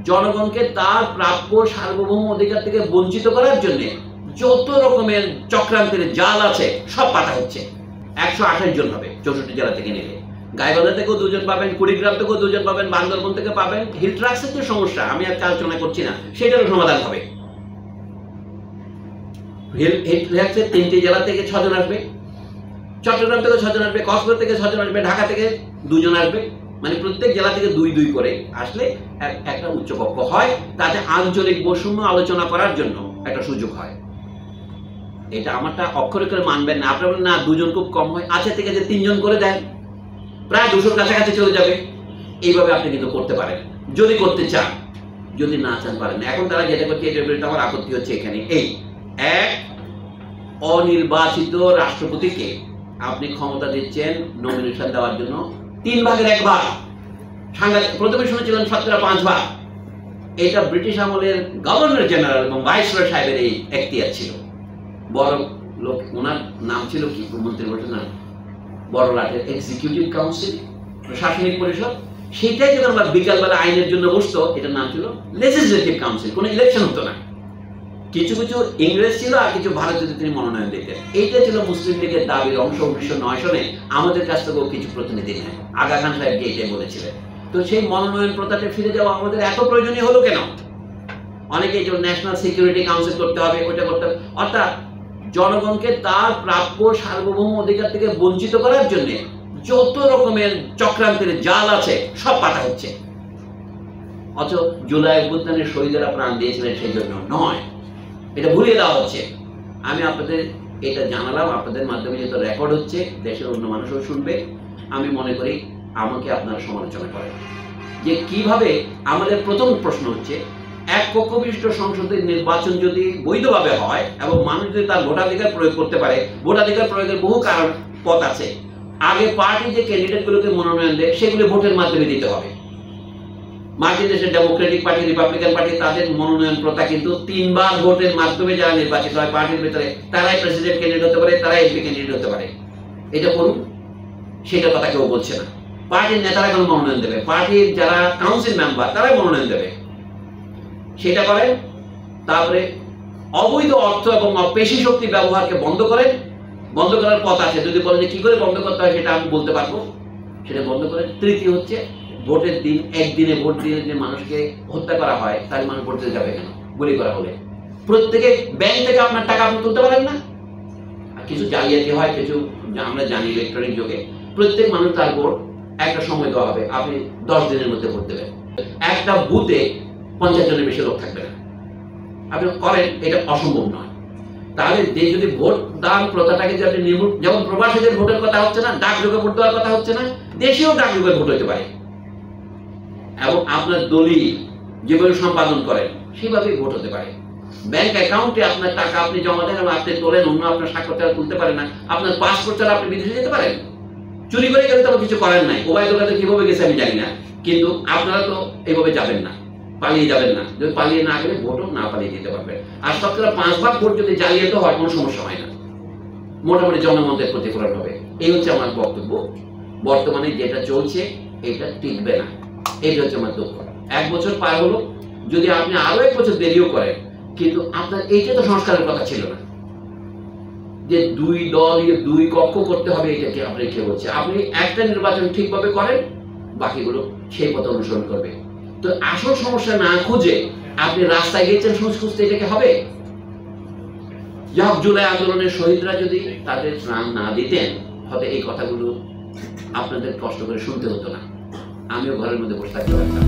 জনগণকে তার প্রাপ্য সার্বভৌম অধিকার থেকে বঞ্চিত করার জন্য যত রকমের চক্রান্তের জাল আছে সব পাতা হচ্ছে। 128 জন হবে 64 জেলা থেকে নিলে। গাইবান্ধা থেকেও 2 জন পাবেন, কুড়িগ্রাম থেকেও 2 জন পাবেন, বান্দরবন থেকে পাবেন। হিল ট্রাক্সের যে সমস্যা আমি আর আলোচনা করছি না, সেটারও সমাধান হবে। হিল ট্রাক্সের 3টি জেলা থেকে 6 জন আসবে, চট্টগ্রাম থেকে 6 জন আসবে, কক্সবাজার থেকে 6 জন আসবে, ঢাকা থেকে 2 জন আসবে। মানে প্রত্যেক জেলা থেকে 2 করে আসলে একটা উচ্চকক্ষ হয়, তাতে আঞ্চলিক বৈষম্য আলোচনা করার জন্য একটা সুযোগ হয়। এটা আমারটা অক্ষরে করে মানবেন না। আপনারা বলেন না 2 জন খুব কম হয়, আচ্ছা ঠিক আছে 3 জন করে দেন, প্রায় 200 কাছাকাছি চলে যাবে। এইভাবে আপনি কিন্তু করতে পারেন যদি করতে চান, যদি না চান পারেন না। এখন তারা যেটা করছে এটার বিরুদ্ধে আমার আপত্তি হচ্ছে এখানে এই এক, অনির্বাচিত রাষ্ট্রপতিকে আপনি ক্ষমতা দিচ্ছেন নমিনেশন দেওয়ার জন্য 3 ভাগের 1 ভাগ। প্রথমে শুনেছিলেন 5 ভাগ। এটা ব্রিটিশ আমলের গভর্নর জেনারেল এবং ভাইসরয় সাহেবের এই এখতিয়ার ছিল। বড় লোক, ওনার নাম ছিল কি, মন্ত্রী বলছেন না, বড় লাটের এক্সিকিউটিভ কাউন্সিল, প্রশাসনিক পরিষদ। সেটাই যখন আমরা বিকালবেলা আইনের জন্য বসতো, এটার নাম ছিল লেজিসলেটিভ কাউন্সিল। কোনো ইলেকশন হতো না। কিছু কিছু ইংরেজ ছিল আর কিছু ভারতীয় তিনি মনোনয়ন দিতেন। এইটা ছিল মুসলিম লীগের দাবির অংশ। 1909 সনে আমাদের কাছ থেকেও কিছু প্রতিনিধি নেয়। আগা খান সাহেব এটাই বলেছিলেন। তো সেই মনোনয়ন প্রথাটা ফিরে যাওয়া আমাদের এত প্রয়োজনীয় হলো কেন? অনেকে এই যে ন্যাশনাল সিকিউরিটি কাউন্সিল করতে হবে, ওটা করতে হবে, অর্থাৎ জনগণকে তার প্রাপ্য সার্বভৌম অধিকার থেকে বঞ্চিত করার জন্য যত রকমের চক্রান্তের জাল আছে সব পাতা হচ্ছে। অথচ জুলাই অভ্যুত্থানের শহীদেরা প্রাণ দিয়েছিলেন সেই জন্য নয়, এটা ভুলিয়ে দেওয়া হচ্ছে। আমি আপনাদের এটা জানালাম, আপনাদের মাধ্যমে যেহেতু রেকর্ড হচ্ছে, দেশের অন্য মানুষও শুনবে। আমি মনে করি আমাকে আপনারা সমালোচনা করেন যে কিভাবে আমাদের প্রথম প্রশ্ন হচ্ছে, এক কক্ষ বিশিষ্ট সংসদের নির্বাচন যদি বৈধভাবে হয় এবং মানুষ যদি তার ভোটাধিকার প্রয়োগ করতে পারে, ভোটাধিকার প্রয়োগের বহু কারণ পথ আছে। আগে পার্টি যে ক্যান্ডিডেটগুলোকে মনোনয়ন দেয় সেগুলো ভোটের মাধ্যমে দিতে হবে। মার্কিন দেশের ডেমোক্রেটিক পার্টি, রিপাবলিকান পার্টি, তাদের মনোনয়ন প্রথা কিন্তু 3 বার ভোটের মাধ্যমে যারা নির্বাচিত হয় পার্টির ভিতরে, তারাই প্রেসিডেন্ট ক্যান্ডিডেট হতে পারে, তারাই এমপি ক্যান্ডিডেট হতে পারে। এটা করুন, সেটা কথা কেউ বলছে না। পার্টির নেতারা কেন মনোনয়ন দেবে? পার্টির যারা কাউন্সিল মেম্বার তারাই মনোনয়ন দেবে। সেটা করেন। তারপরে অবৈধ অর্থ এবং পেশি শক্তি ব্যবহারকে বন্ধ করেন। বন্ধ করার পথ আছে, যদি বলেন যে কি করে বন্ধ করতে হয় সেটা আমি বলতে পারবো, সেটা বন্ধ করেন। তৃতীয় হচ্ছে ভোটের দিন, একদিনে ভোট দিয়ে যে মানুষকে হত্যা করা হয়, তার মানুষ ভোট দিতে যাবে কেন? গুলি করা হলে প্রত্যেকে ব্যাংক থেকে আপনার টাকা আপনি তুলতে পারেন না? কিছু জালিয়াতি হয়, কিছু আমরা জানি ইলেকট্রনিক যুগে প্রত্যেক মানুষ তার ভোট একটা সময় দেওয়া হবে, আপনি 10 দিনের মধ্যে ভোট দেবেন। একটা বুথে 50 জনের বেশি লোক থাকবে না। আপনি করেন, এটা অসম্ভব নয়। তাহলে যদি ভোট দান প্রথাটাকে যদি আপনি নির্মূল, যেমন প্রবাসীদের ভোটের কথা হচ্ছে না, ডাকযোগে ভোট দেওয়ার কথা হচ্ছে না, দেশেও ডাকযোগে ভোট হতে পারে। এবং আপনার দলিল যেভাবে সম্পাদন করেন সেভাবেই ভোট হতে পারে। ব্যাংক অ্যাকাউন্টে আপনার টাকা আপনি জমা দেন এবং আপনি তোলেন, অন্য আপনার স্বাক্ষর ছাড়া তুলতে পারে না। আপনার পাসপোর্ট ছাড়া আপনি বিদেশে যেতে পারেন। চুরি করে গেলে তো কিছু করার নাই। ওবায়দুল কাদের কিভাবে গেছে আমি জানি না, কিন্তু আপনারা তো এইভাবে যাবেন না, পালিয়ে যাবেন না। যদি পালিয়ে না গেলে ভোটও না পালিয়ে দিতে পারবেন। আর 5 ভাগ ভোট যদি জালিয়াতি হয় কোনো সমস্যা হয় না, মোটামুটি জনমতের প্রতিফলন হবে। এই হচ্ছে আমার বক্তব্য। বর্তমানে যেটা চলছে এটা টিকবে না, এটা হচ্ছে আমার দুঃখ। 1 বছর পার হলো, যদি আপনি আরো 1 বছর দেরিও করেন, কিন্তু আপনার এইটা তো সংস্কারের কথা ছিল না যে 2 দল 2 কক্ষ করতে হবে। এটাকে আপনি কে বলছে? আপনি একটা নির্বাচন ঠিকভাবে করেন, বাকিগুলো সেই পথ অনুসরণ করবে। তো আসল সমস্যা না খুঁজে আপনি রাস্তায় গিয়েছেন খুঁজতে, এটাকে হবে? যাক, জুলাই আন্দোলনের শহীদরা যদি তাদের প্রাণ না দিতেন, হয়তো এই কথাগুলো আপনাদের কষ্ট করে শুনতে হতো না, আমিও ঘরের মধ্যে বসে থাকতে পারতাম।